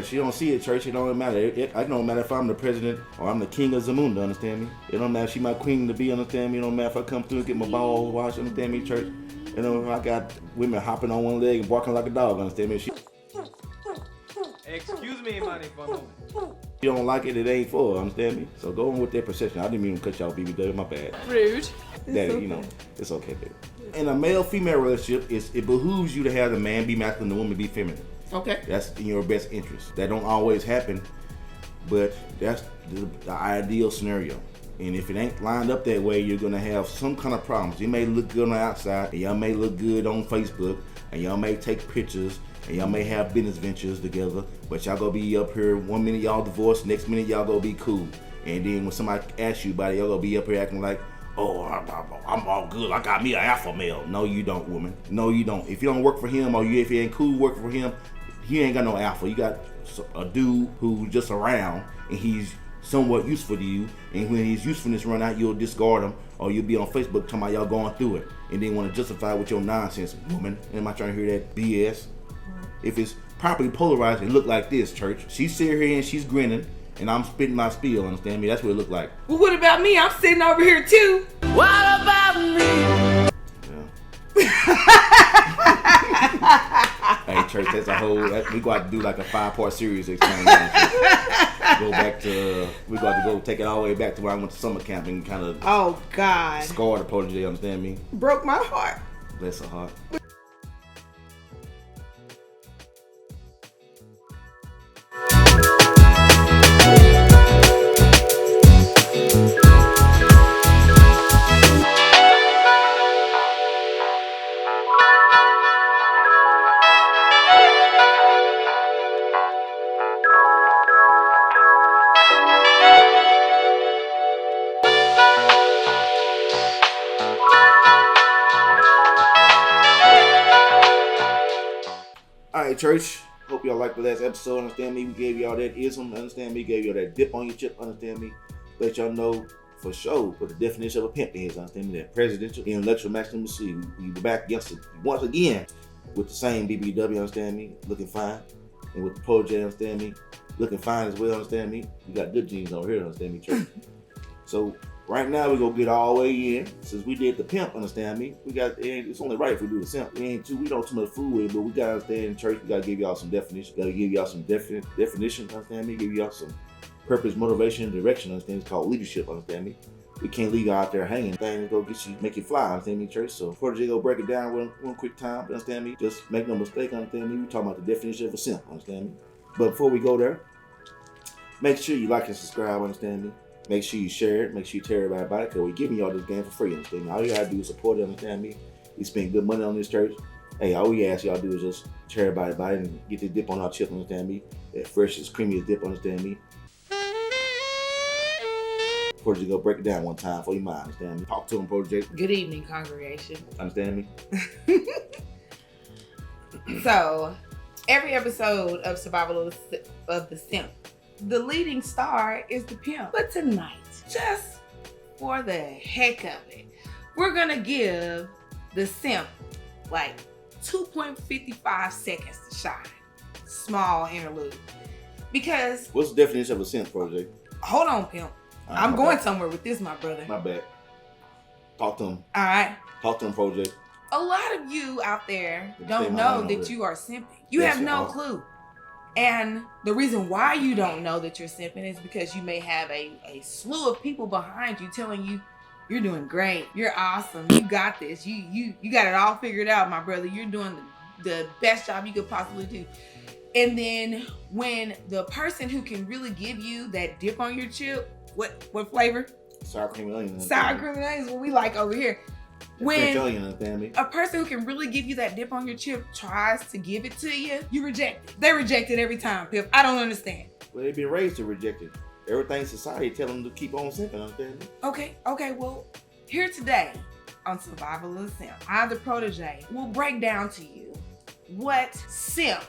she don't see it, church. It don't matter. It don't matter if I'm the president or I'm the king of Zamunda, understand me? It don't matter if she my queen to be, understand me? It don't matter if I come through and get my balls washed, understand me, church? You know, I got women hopping on one leg and barking like a dog, understand me? Excuse me, money, for a moment. You don't like it, it ain't for her, understand me? So go on with that perception. I didn't mean to cut y'all BBW, my bad. Rude. Daddy, you know, it's okay, baby. In a male-female relationship, it behooves you to have the man be masculine, the woman be feminine. Okay. That's in your best interest. That don't always happen, but that's the ideal scenario. And if it ain't lined up that way, you're gonna have some kind of problems. You may look good on the outside, and y'all may look good on Facebook, and y'all may take pictures, and y'all may have business ventures together, but y'all gonna be up here, one minute y'all divorced, next minute y'all gonna be cool. And then when somebody asks you about it, y'all gonna be up here acting like, oh, I'm all good, I got me an alpha male. No, you don't, woman. No, you don't. If you don't work for him, or if you ain't cool working for him, he ain't got no alpha. You got a dude who's just around, and he's somewhat useful to you, and when his usefulness run out, you'll discard him, or you'll be on Facebook talking about y'all going through it, and then want to justify with your nonsense, woman. Am I trying to hear that BS? If it's properly polarized, it look like this, church. She's sitting here and she's grinning, and I'm spitting my spiel, understand me? That's what it look like. Well, what about me? I'm sitting over here too. What about me? Hey, church, that's a whole. We got to do like a 5-part series. Explaining that. Go back to. We got to go take it all the way back to when I went to summer camp and kind of. Oh God. Scarred the protege. Understand me? Broke my heart. Bless her heart. Alright, church. Hope y'all liked the last episode. Understand me? We gave y'all that ism. Understand me? Gave y'all that dip on your chip. Understand me? Let y'all know for sure what the definition of a pimp is. Understand me? That presidential intellectual masculinity. We back once again with the same BBW. Understand me? Looking fine. And with the protege. Understand me? Looking fine as well. Understand me? We got good genes over here. Understand me, church? So right now we gonna get all the way in. Since we did the pimp, understand me? We got, it's only right if we do the simp. We don't too much fool with it, but we gotta understand in church. We gotta give y'all some definition. Gotta give y'all some definition. Understand me? Give y'all some purpose, motivation, and direction. Understand? It's called leadership. Understand me? We can't leave you out there hanging. Things go make you fly. Understand me, church? So protege go break it down one quick time. Understand me? Just make no mistake. Understand me? We talking about the definition of a simp. Understand me? But before we go there, make sure you like and subscribe. Understand me? Make sure you share it. Make sure you tell everybody about it, because we're giving y'all this game for free. Understand me? All you gotta do is support it. Understand me? We spend good money on this church. Hey, all we ask y'all do is just tell everybody about it and get the dip on our chip. Understand me? That freshest, creamiest dip. Understand me? Protege go break it down one time for your mind. Understand me? Talk to him, Protege. Good evening, congregation. Understand me? So, every episode of Survival of the Simp, the leading star is the pimp. But tonight, just for the heck of it, we're gonna give the simp like 2.55 seconds to shine. Small interlude. Because... What's the definition of a simp, Protege? Hold on, pimp. I'm going somewhere with this, my brother. My bad. Talk to him. All right. Talk to him, Protege. A lot of you out there don't know that you are simping. You have no clue. And the reason why you don't know that you're simping is because you may have a slew of people behind you telling you, you're doing great, you're awesome, you got this, you got it all figured out, my brother, you're doing the best job you could possibly do. And then when the person who can really give you that dip on your chip, what flavor? Sour cream and onion. Sour cream and onion is what we like over here. When a person who can really give you that dip on your chip tries to give it to you, you reject it. They reject it every time, Pip. I don't understand. Well, they've been raised to reject it. Everything society tell them to keep on simping, understand me? Okay, well, here today on Survival of the Simp, I, the protege, will break down to you what simp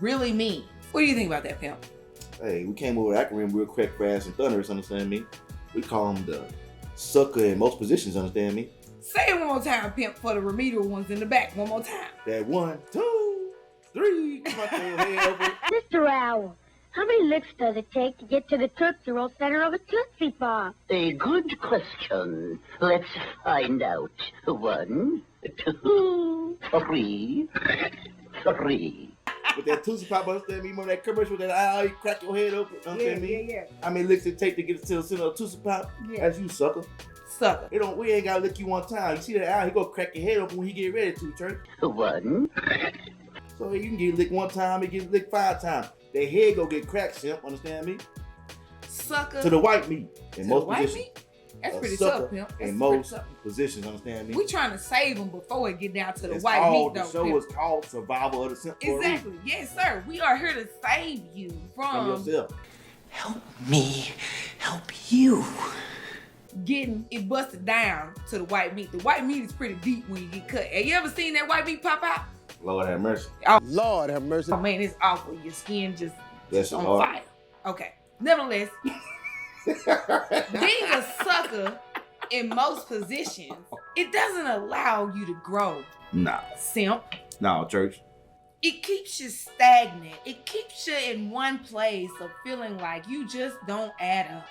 really means. What do you think about that, Pimp? Hey, we came up with an acronym real quick, fast, and thunderous, understand me? We call them the sucker in most positions, understand me? Say it one more time, Pimp, for the remedial ones in the back. One more time. That 1, 2. 3. Come on, throw your head over. Mr. Owl, how many licks does it take to get to the Tootsie Roll center of a Tootsie Pop? A good question. Let's find out. 1, 2, 3. With that Tootsie Pop, understand me? Remember that commercial with that eye, you crack your head open? Understand me? Yeah. How many licks it take to get to the center of Tootsie Pop? Yeah. That's you, sucker. Sucker. We ain't gotta lick you one time. You see that eye, he gonna crack your head open when he get ready to, church. 1. So you can get licked one time and get licked 5 times. Their head go get cracked, Simp, understand me? Sucker. To the white meat. In most positions. Meat? That's pretty sucker tough, Pimp. In most positions, understand me? We trying to save them before it get down to the It's white called, meat, though. The show Pimp. is called Survival of the Simp. Exactly. Yes, sir. We are here to save you From yourself. Help me help you. getting it busted down to the white meat. The white meat is pretty deep when you get cut. Have you ever seen that white meat pop out? Lord have mercy. Oh, Lord have mercy. oh man, it's awful. Your skin just on hard. fire. Okay. Nevertheless, being a sucker in most positions, it doesn't allow you to grow. Nah. Simp. No, church. It keeps you stagnant. It keeps you in one place of feeling like you just don't add up.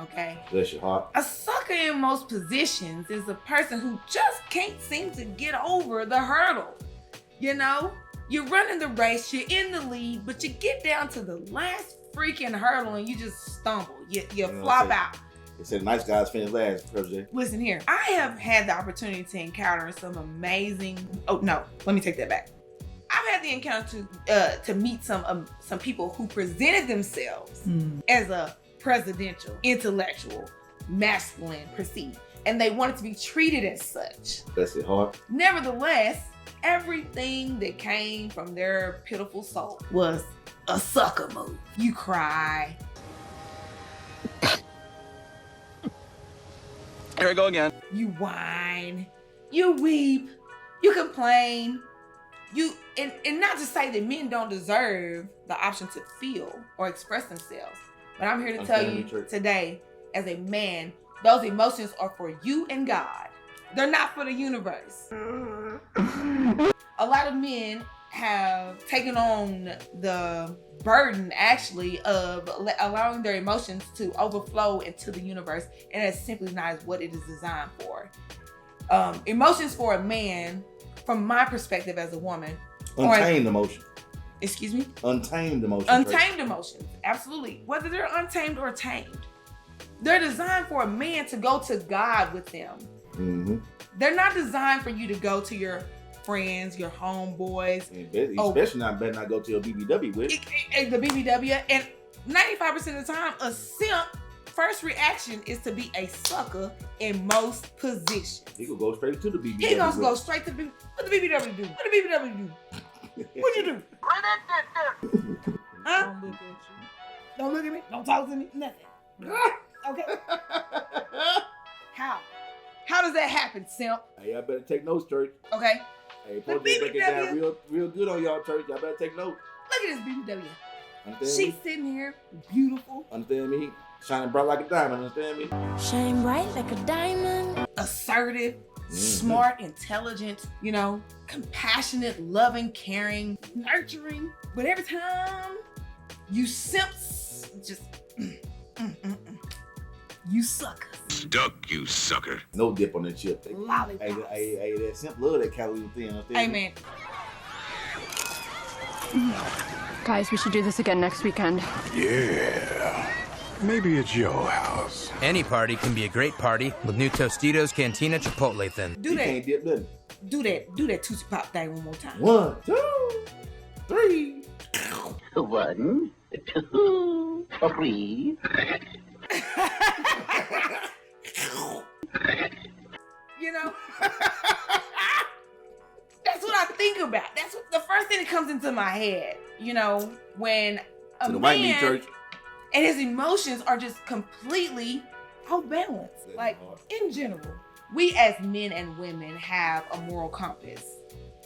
Okay? Bless your heart. A sucker in most positions is a person who just can't seem to get over the hurdle. You know? You're running the race, you're in the lead, but you get down to the last freaking hurdle and you just stumble. You flop out. They said nice guys finish last, President. Listen here. I have had the opportunity to encounter some amazing... Oh, no. Let me take that back. I've had the encounter to meet some people who presented themselves as a presidential, intellectual, masculine perceived, and they wanted to be treated as such. Bless your heart. Nevertheless, everything that came from their pitiful soul was a sucker move. You cry. Here I go again. You whine. You weep. You complain. And not to say that men don't deserve the option to feel or express themselves, but I'm here to tell you today, as a man, those emotions are for you and God. They're not for the universe. A lot of men have taken on the burden, actually, of allowing their emotions to overflow into the universe, and that's simply not what it is designed for. Emotions for a man, from my perspective as a woman, untamed emotion. Excuse me? Untamed emotion. Untamed emotions, absolutely. Whether they're untamed or tamed, they're designed for a man to go to God with them. Mm-hmm. They're not designed for you to go to your friends, your homeboys. Especially better not go to a BBW with. The BBW, and 95% of the time, a simp first reaction is to be a sucker in most positions. He gonna go straight to the BBW. He gonna go straight to the BBW. What the BBW do? What the BBW do? What'd you do? Huh? Don't look at you. Don't look at me. Don't talk to me. Nothing. Okay. How? How does that happen, Simp? Hey, y'all better take notes, church. Okay. Hey, Portia break it down real good on y'all, church. Y'all better take notes. Look at this BBW. Understand She's me? sitting here, beautiful. Understand me? Shining bright like a diamond. Understand me? Shine bright like a diamond. Assertive, smart, intelligent, compassionate, loving, caring, nurturing. But every time you simps, just you suckers. Duck, you sucker. No dip on that chip. Lollipops. Hey, that simp love that calorie thing. Understand Hey, me? man. Guys, we should do this again next weekend. Yeah. Maybe it's your house. Any party can be a great party with new Tostitos Cantina Chipotle Thin. Do You that. can't dip nothing. Do that Tootsie Pop thing one more time. 1, 2, 3. 1, 2, 3. That's what I think about. That's what the first thing that comes into my head. When a To the white meat man church. and his emotions are just completely off balance. That's Like, hard. in general, we as men and women have a moral compass.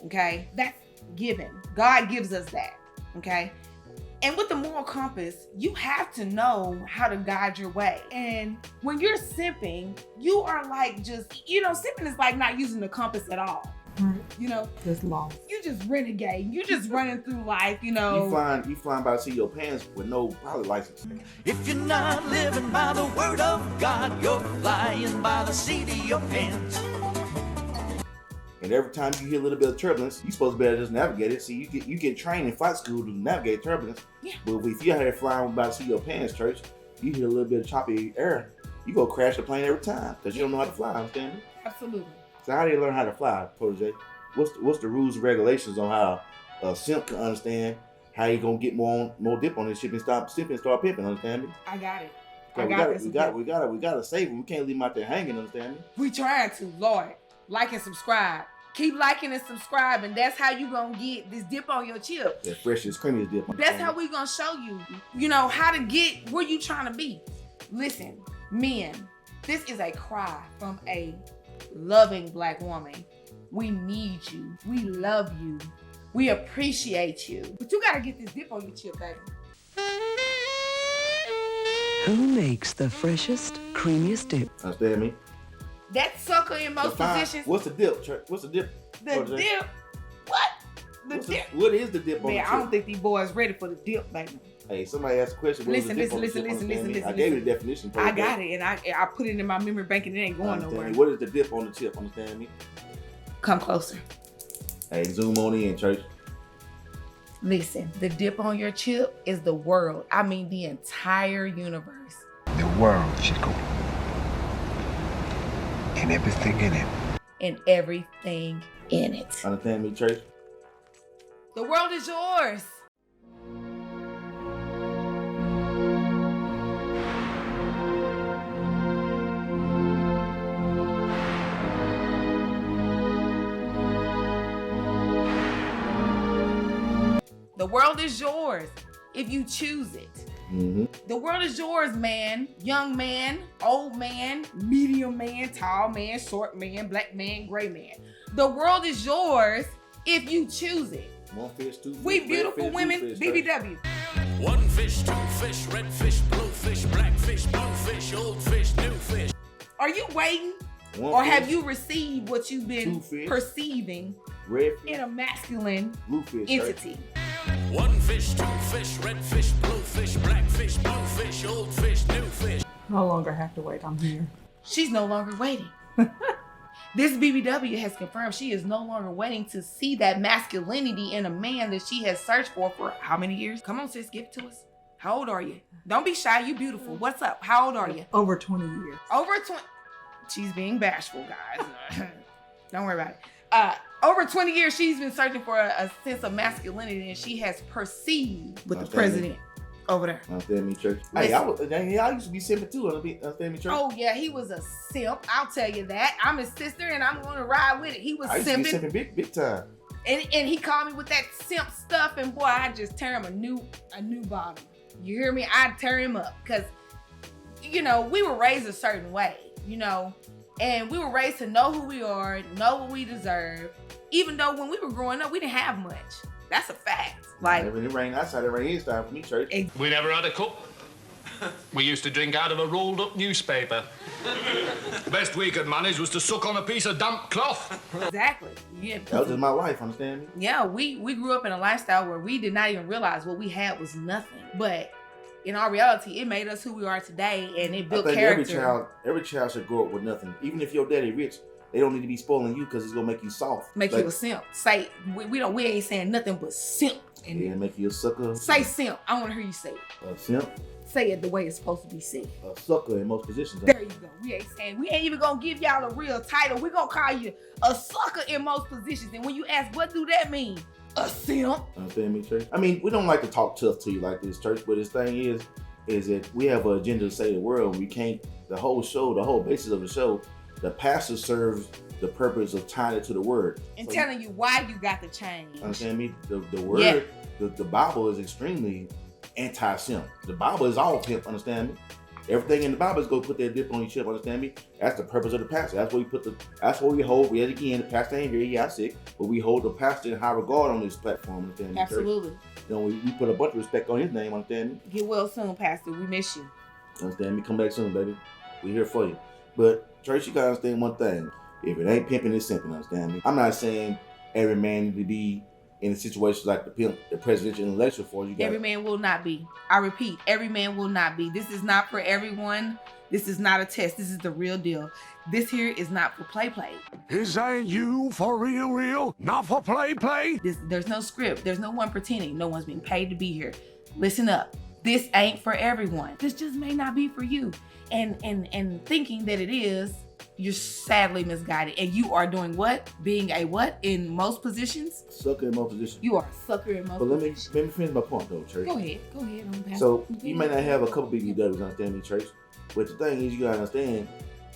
Okay? That's given. God gives us that. Okay? And with the moral compass, you have to know how to guide your way. And when you're simping, you are like simping is like not using the compass at all. Just lost. You just renegade. You just running through life, you know. You flying by to see your pants with no pilot license. If you're not living by the word of God, you're flying by the seat of your pants. And every time you hear a little bit of turbulence, you're supposed to be able to just navigate it. See, you get trained in flight school to navigate turbulence. Yeah. But if you're out here flying by the seat of your pants, church, you hear a little bit of choppy air, you go crash the plane every time because you don't know how to fly, understand me? Absolutely. So how do you learn how to fly, protege? What's the rules and regulations on how a simp can understand how you gonna get more dip on this ship and stop simping and start pimping, understand me? I got it. We gotta save him. We can't leave him out there hanging, understand me? We trying to, Lord. Like and subscribe. Keep liking and subscribing. That's how you gonna get this dip on your chip. That freshest, creamiest dip. That's how we gonna show you, you know, how to get where you trying to be. Listen, men, this is a cry from a loving Black woman. We need you. We love you. We appreciate you. But you gotta get this dip on your chip, baby. Who makes the freshest, creamiest dip? Understand me? That sucker in most positions. What's the dip, church? What's the dip? The dip? What? What is the dip on the chip? I don't think these boys ready for the dip, baby. Hey, somebody asked a question. Listen. I gave you the definition. I got it, and I put it in my memory bank, and it ain't going nowhere. What is the dip on the chip? Understand me? Come closer. Hey, zoom on in, church. Listen, the dip on your chip is the world. I mean, the entire universe. The world, Chico. And everything in it. And everything in it. Understand me, church? The world is yours. The world is yours if you choose it. Mm-hmm. The world is yours, man. Young man, old man, medium man, tall man, short man, black man, gray man. The world is yours if you choose it. One fish, two fish. We beautiful women, BBW. One fish, two fish, red fish, blue fish, black fish, blue fish, old fish, new fish. Are you waiting? One fish, have you received what you've been perceiving red fish, in a masculine blue fish, entity? One fish, two fish, red fish, blue fish, black fish, blue fish, old fish, new fish. No longer have to wait. I'm here. She's no longer waiting. This BBW has confirmed she is no longer waiting to see that masculinity in a man that she has searched for how many years? Come on, sis, give it to us. How old are you? Don't be shy. You beautiful. What's up? How old are you? Over 20 years. Over 20. She's being bashful, guys. Don't worry about it. Over 20 years, she's been searching for a sense of masculinity, and she has perceived with the president over there. Understand me, church? Hey, I used to be simping too. Understand me, church? Oh yeah, he was a simp. I'll tell you that. I'm his sister, and I'm going to ride with it. He was I used simping. to be simping big time. And he called me with that simp stuff, and boy, I just tear him a new bottom. You hear me? I tear him up because, you know, we were raised a certain way, you know, and we were raised to know who we are, know what we deserve. Even though when we were growing up, we didn't have much. That's a fact. Like when it rained outside, it rained inside for me, church. We never had a cup. We used to drink out of a rolled up newspaper. The best we could manage was to suck on a piece of damp cloth. Exactly. Yeah. That was just my life, understand me? Yeah, we grew up in a lifestyle where we did not even realize what we had was nothing. But in our reality, it made us who we are today, and it built character. Every child should grow up with nothing. Even if your daddy rich, they don't need to be spoiling you because it's gonna make you soft. Make you a simp. Say we ain't saying nothing but simp. And yeah, make you a sucker. Say simp. I want to hear you say it. A simp. Say it the way it's supposed to be said. A sucker in most positions. There you go. We ain't even gonna give y'all a real title. We gonna call you a sucker in most positions. And when you ask, what do that mean? A simp. Understand me, church? I mean, we don't like to talk tough to you like this, church. But this thing is that we have an agenda to save the world. We can't. The whole basis of the show, the pastor serves the purpose of tying it to the word and telling you why you got to change. Understand me? The word, the Bible is extremely anti-simp. The Bible is all pimp, understand me? Everything in the Bible is go put that dip on your chip, understand me? That's the purpose of the pastor. That's what we hold. Yet again, the pastor ain't here, he got sick, but we hold the pastor in high regard on this platform, understand me? Absolutely. You know, we put a bunch of respect on his name, understand me? Get well soon, Pastor. We miss you. Understand me? Come back soon, baby. We here for you. But church, you gotta understand one thing. If it ain't pimping, it's simping, understand me? I'm not saying every man need to be in situations like the presidential election for you. Every man will not be. I repeat, every man will not be. This is not for everyone. This is not a test. This is the real deal. This here is not for play. Is that you for real? Not for play? There's no script. There's no one pretending. No one's being paid to be here. Listen up. This ain't for everyone. This just may not be for you. And thinking that it is, you're sadly misguided. And you are doing what? Being a what in most positions? Sucker in most positions. You are a sucker in most positions. Let me finish my point though, Church. Go ahead. So you may not have a couple BBWs, understand me, Church? But the thing is, you gotta understand,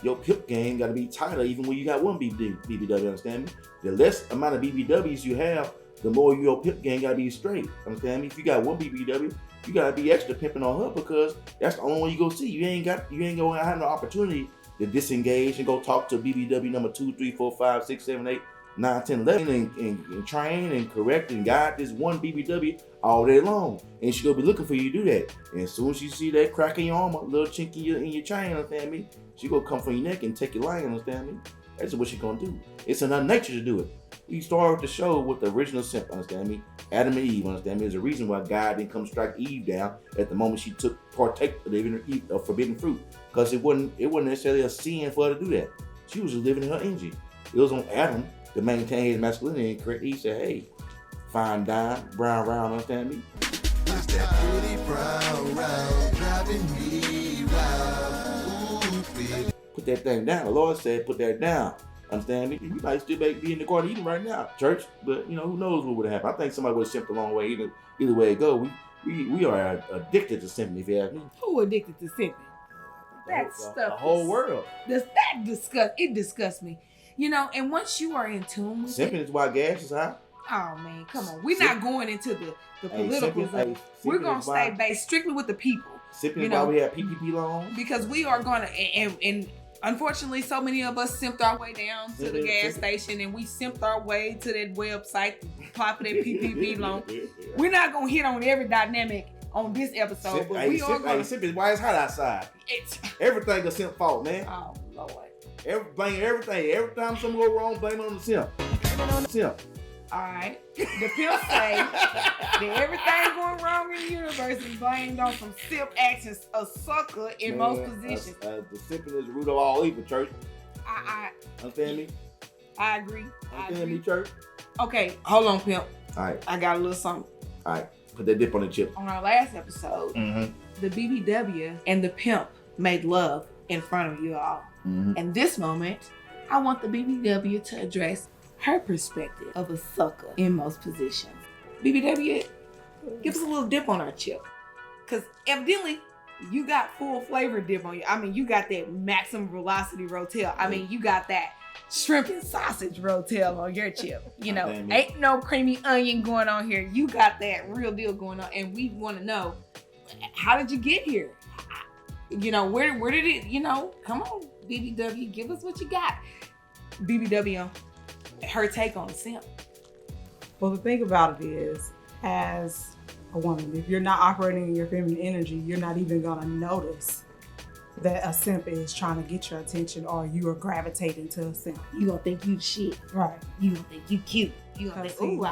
your PIP game gotta be tighter even when you got one BBW, understand me? The less amount of BBWs you have, the more your PIP game gotta be straight, understand me? If you got one BBW, you gotta be extra pimping on her because that's the only one you go see. You ain't gonna have no opportunity to disengage and go talk to BBW number 2, 3, 4, 5, 6, 7, 8, 9, 10, 11 and train and correct and guide this one BBW all day long. And she gonna be looking for you to do that. And as soon as she see that crack in your armor, a little chink in your chain, understand me? She gonna come from your neck and take your line, understand me? That's what she gonna do. It's in her nature to do it. We started the show with the original Simp, understand me? Adam and Eve, understand me? There's a reason why God didn't come strike Eve down at the moment she partake of forbidden fruit. Because it wasn't necessarily a sin for her to do that. She was just living in her energy. It was on Adam to maintain his masculinity and correct. He said, hey, fine dime, brown round, understand me? It's that pretty brown round driving me round. Ooh, baby. Put that thing down. The Lord said, put that down. Understand me? You might still be in the Garden of Eden right now, Church. But who knows what would have happened? I think somebody would have simped a long way. Either way it go, we are addicted to simping, if you ask me. Who addicted to simping? That stuff. The whole world. It disgusts me. And once you are in tune with simping is why gas is high. Oh man, come on. We're not going into the politicals. We're gonna stay based strictly with the people. Simping is why we have PPP loans. Because we are gonna and unfortunately, so many of us simped our way down to the gas station and we simped our way to that website to apply for that PPP loan. We're not going to hit on every dynamic on this episode, but we are going to... Simp is why it's hot outside. Everything a simp fault, man. Oh, Lord. Blame everything. Every time something go wrong, blame it on the simp. All right. The pimp say that everything going wrong in the universe is blamed on some simp actions, a sucker in most positions. The simping is the root of all evil, Church. Understand me? I agree. Understand me, Church? Okay, hold on, pimp. All right. I got a little something. All right. Put that dip on the chip. On our last episode, the BBW and the pimp made love in front of you all. And this moment, I want the BBW to address her perspective of a sucker in most positions. BBW, give us a little dip on our chip. Because evidently, you got full flavor dip on you. I mean, you got that maximum velocity rotel. I mean, you got that shrimp and sausage rotel on your chip. Ain't no creamy onion going on here. You got that real deal going on. And we want to know, how did you get here? Where did it, come on, BBW, give us what you got. BBW, her take on the simp. Well, the thing about it is, as a woman, if you're not operating in your feminine energy, you're not even gonna notice that a simp is trying to get your attention or you are gravitating to a simp. You gonna think you shit. Right. You gonna think you cute. You gonna think, ooh,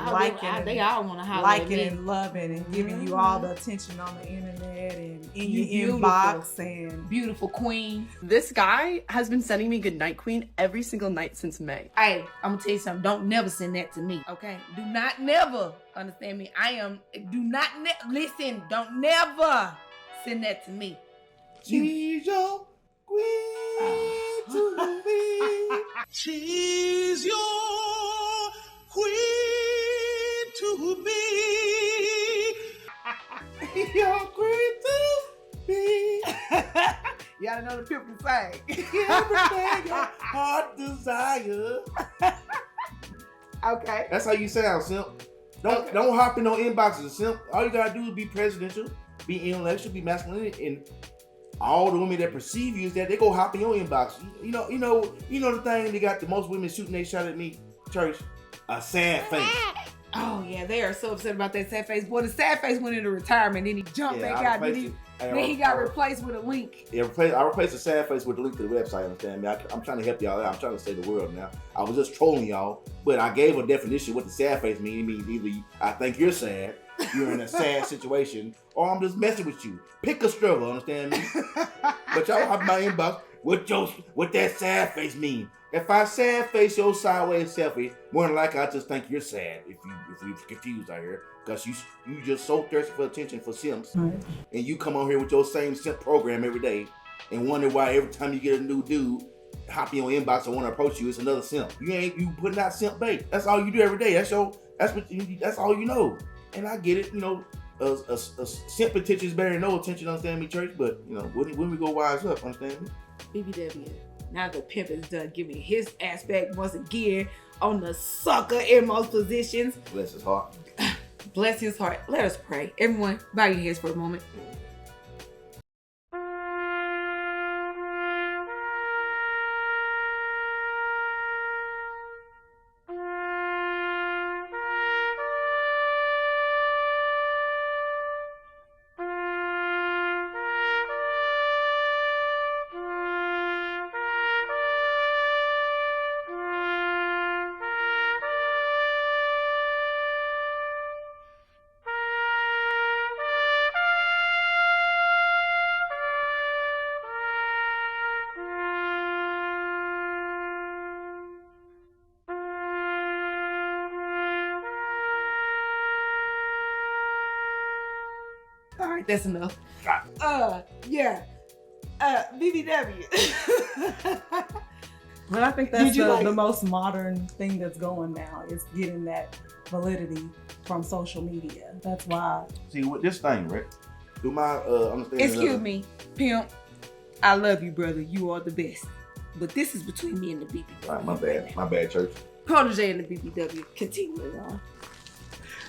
they all wanna holler at me. And loving and giving you all the attention on the internet and in your inbox and beautiful queen. This guy has been sending me Goodnight Queen every single night since May. Hey, I'm gonna tell you something. Don't never send that to me, okay? Do not never, understand me. Listen, don't never send that to me. She's your queen to be. She's your queen to be. Your queen to be. Y'all know the people say. Everything your heart desire. Okay. That's how you sound, simp. Don't hop in no inboxes, simp. All you gotta do is be presidential, be intellectual, be masculine, and all the women that perceive you is that they go hop in your inbox. You know the thing, they got the most women shooting they shot at me, Church. A sad face. Oh yeah, they are so upset about that sad face. Boy, the sad face went into retirement, then he jumped back out. Then he got replaced with a link. Yeah, I replaced the sad face with the link to the website, understand me? I'm trying to help y'all out. I'm trying to save the world now. I was just trolling y'all, but I gave a definition of what the sad face means. It means either I think you're sad, you're in a sad situation, or I'm just messing with you. Pick a struggle, understand me? But y'all have my inbox. What that sad face mean? If I sad face your sideways selfie, more than likely I just think you're sad if you're confused out here. Because you just so thirsty for attention for simps. Right. And you come on here with your same simp program every day and wonder why every time you get a new dude hop in your inbox and want to approach you, it's another simp. You putting out simp bait. That's all you do every day. That's all you know. And I get it, a simp attention is better than no attention, understand me, church? But when we go wise up, understand me? BBW. Now the pimp is done giving his aspect once again on the sucker in most positions. Bless his heart. Bless his heart. Let us pray. Everyone, bow your heads for a moment. All right, that's enough. BBW. But I think that's the most modern thing that's going now is getting that validity from social media. That's why. See, with this thing, right? Do my understanding. Excuse me, pimp. I love you, brother. You are the best. But this is between me and the BBW. All right, my bad. My bad, church. Protege and the BBW. Continuing on.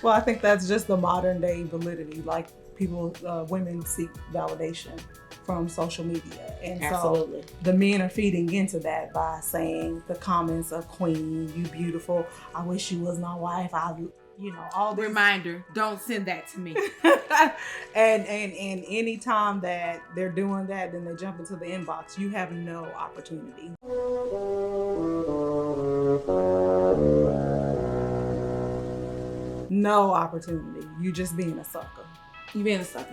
Well, I think that's just the modern day validity. Like women seek validation from social media. And absolutely. So the men are feeding into that by saying the comments of queen, you beautiful, I wish you was my wife, all this. Reminder, don't send that to me. and any time that they're doing that, then they jump into the inbox. You have no opportunity. No opportunity. You just being a sucker. You being a sucker.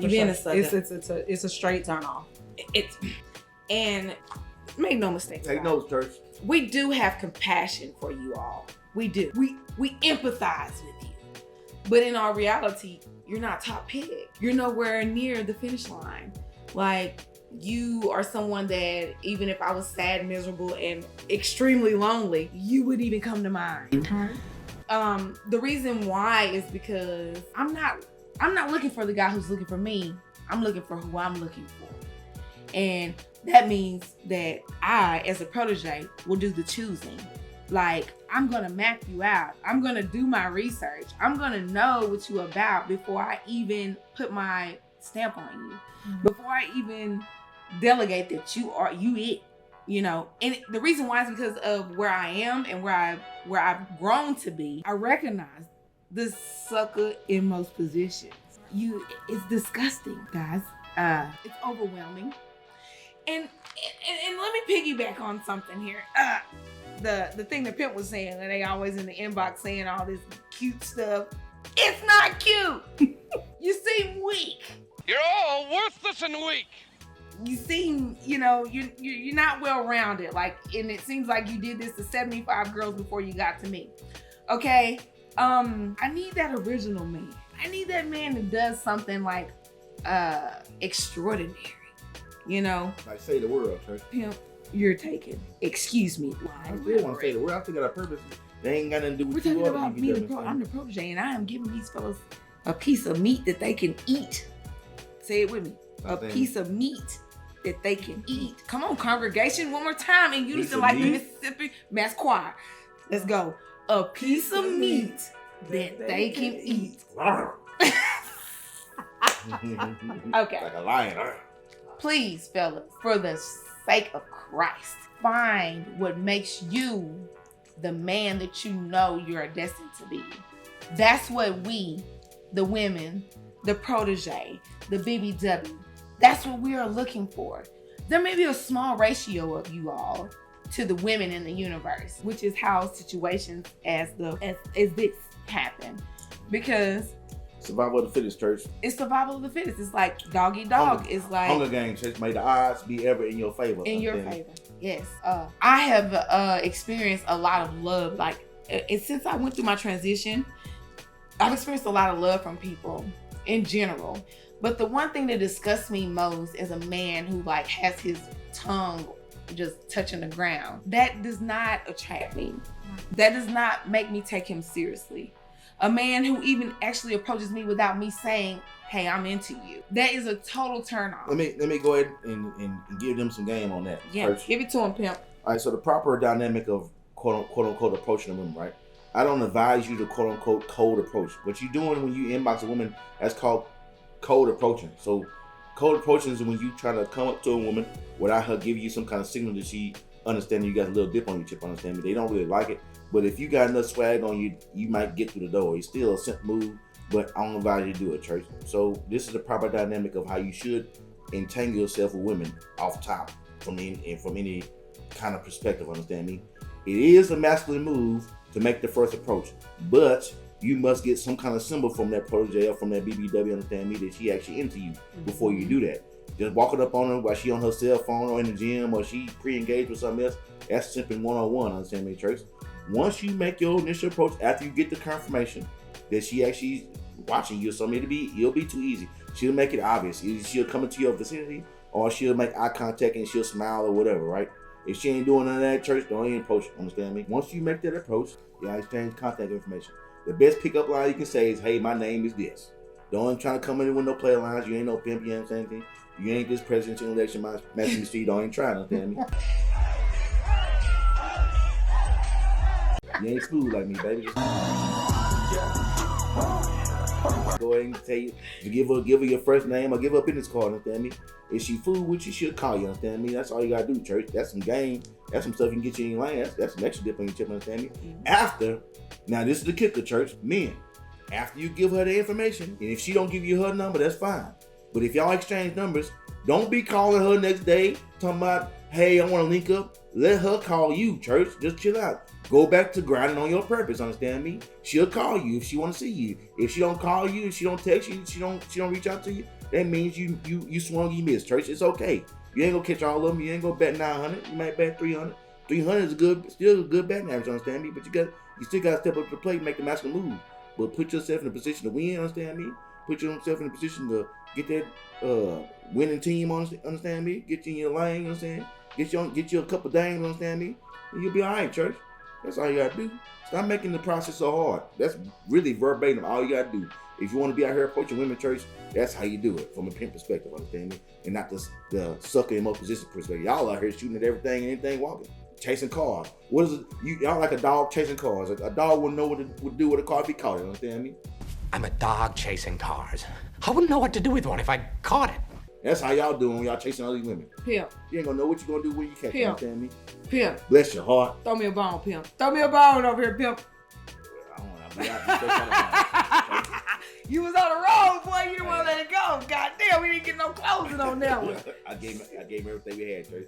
It's a straight turn off. And make no mistake. Take notes, church. We do have compassion for you all. We do. We empathize with you. But in our reality, you're not top pick. You're nowhere near the finish line. Like, you are someone that even if I was sad, miserable, and extremely lonely, you wouldn't even come to mind. Mm-hmm. The reason why is because I'm not looking for the guy who's looking for me. I'm looking for who I'm looking for. And that means that I, as a protege, will do the choosing. Like, I'm gonna map you out. I'm gonna do my research. I'm gonna know what you about before I even put my stamp on you. Mm-hmm. Before I even delegate that you it. And the reason why is because of where I am and where I've grown to be. I recognize the sucker in most positions. It's disgusting, guys. It's overwhelming. And let me piggyback on something here. The thing that Pimp was saying, that they always in the inbox saying all this cute stuff. It's not cute. You seem weak. You're all worthless and weak. You seem, you're not well-rounded. And it seems like you did this to 75 girls before you got to me. Okay? I need that original man. I need that man that does something extraordinary. Like say the word, church. Pimp, you're taken. Excuse me. I still want to say the word. I think I purpose. They ain't got nothing to do with you. We're talking about me, I'm the protege, and I am giving these fellas a piece of meat that they can eat. Say it with me. A piece of meat that they can eat. Come on, congregation, one more time in unison like the Mississippi Mass Choir. Let's go. A piece of meat that they can eat. Okay. Like a lion. Please, fellas, for the sake of Christ, find what makes you the man that you know you're destined to be. That's what we, the women, the protege, the BBW, That's what we are looking for. There may be a small ratio of you all to the women in the universe, which is how situations as this happen. Because survival of the fittest, church. It's survival of the fittest. It's like dog eat dog. It's like Hunger Games, church. May the odds be ever in your favor. In your favor, yes. I have experienced a lot of love. Like, since I went through my transition, I've experienced a lot of love from people in general. But the one thing that disgusts me most is a man who like has his tongue just touching the ground. That does not attract me. That does not make me take him seriously. A man who even actually approaches me without me saying, hey, I'm into you. That is a total turn off. Let me go ahead and give them some game on that. Yeah, first. Give it to him, pimp. All right, so the proper dynamic of quote unquote approaching a woman, right? I don't advise you to quote unquote cold approach. What you're doing when you inbox a woman, that's called cold approaching. So cold approaching is when you try to come up to a woman without her giving you some kind of signal that she understands you got a little dip on your chip, understand me? They don't really like it. But if you got enough swag on you, you might get through the door. It's still a simp move, but I don't advise you to do it, church. So this is the proper dynamic of how you should entangle yourself with women off top from any kind of perspective, understand me? It is a masculine move to make the first approach, but you must get some kind of symbol from that protege or from that BBW, understand me, that she actually into you before you do that. Just walking up on her while she on her cell phone or in the gym or she pre-engaged with something else, that's simping one-on-one, understand me, church? Once you make your initial approach, after you get the confirmation that she actually watching you or something, it'll be too easy. She'll make it obvious. Either she'll come into your vicinity or she'll make eye contact and she'll smile or whatever, right? If she ain't doing none of that, church, don't even approach, understand me? Once you make that approach, you exchange contact information. The best pickup line you can say is, hey, my name is this. Don't even try to come in with no play lines. You ain't no pimp, you ain't saying anything. You ain't this presidential election, my Matthew Street, don't even try, understand me? You ain't smooth like me, baby. Just go ahead and tell you give her your first name or give her a business card, understand me? If she fool with you, she'll call you, understand me? That's all you gotta do, church. That's some game. That's some stuff you can get you in your lane. That's some extra dip on your chip, understand me? After, now this is the kicker, church. Men, after you give her the information, and if she don't give you her number, that's fine. But if y'all exchange numbers, don't be calling her next day talking about, hey, I want to link up. Let her call you, church. Just chill out. Go back to grinding on your purpose, understand me? She'll call you if she want to see you. If she don't call you, if she don't text you, she don't reach out to you, that means you swung, you missed, church. It's okay. You ain't gonna catch all of them. You ain't gonna bet 900. You might bet 300. 300 is still a good betting average, understand me? But you still gotta step up to the plate and make the masculine move. But put yourself in a position to win, understand me? Put yourself in a position to get that winning team, understand me? Get you in your lane, understand? Get you a couple dames, understand me? And you'll be all right, church. That's all you gotta do. Stop making the process so hard. That's really verbatim all you gotta do. If you want to be out here approaching women, church, that's how you do it from a pimp perspective, understand me? And not the sucker in most position perspective. Y'all out here shooting at everything and anything walking. Chasing cars. What is it? Y'all like a dog chasing cars. A dog wouldn't know what to do with a car if he caught it, understand me? I'm a dog chasing cars. I wouldn't know what to do with one if I caught it. That's how y'all doing when y'all chasing all these women. Pimp. You ain't gonna know what you gonna do when you catch it, understand me? Pimp. Bless your heart. Throw me a bone, pimp. Throw me a bone over here, pimp. I don't want to be out. You was on the road, boy. You didn't want to let it go. God damn, we didn't get no closing on that one. I gave everything we had, church.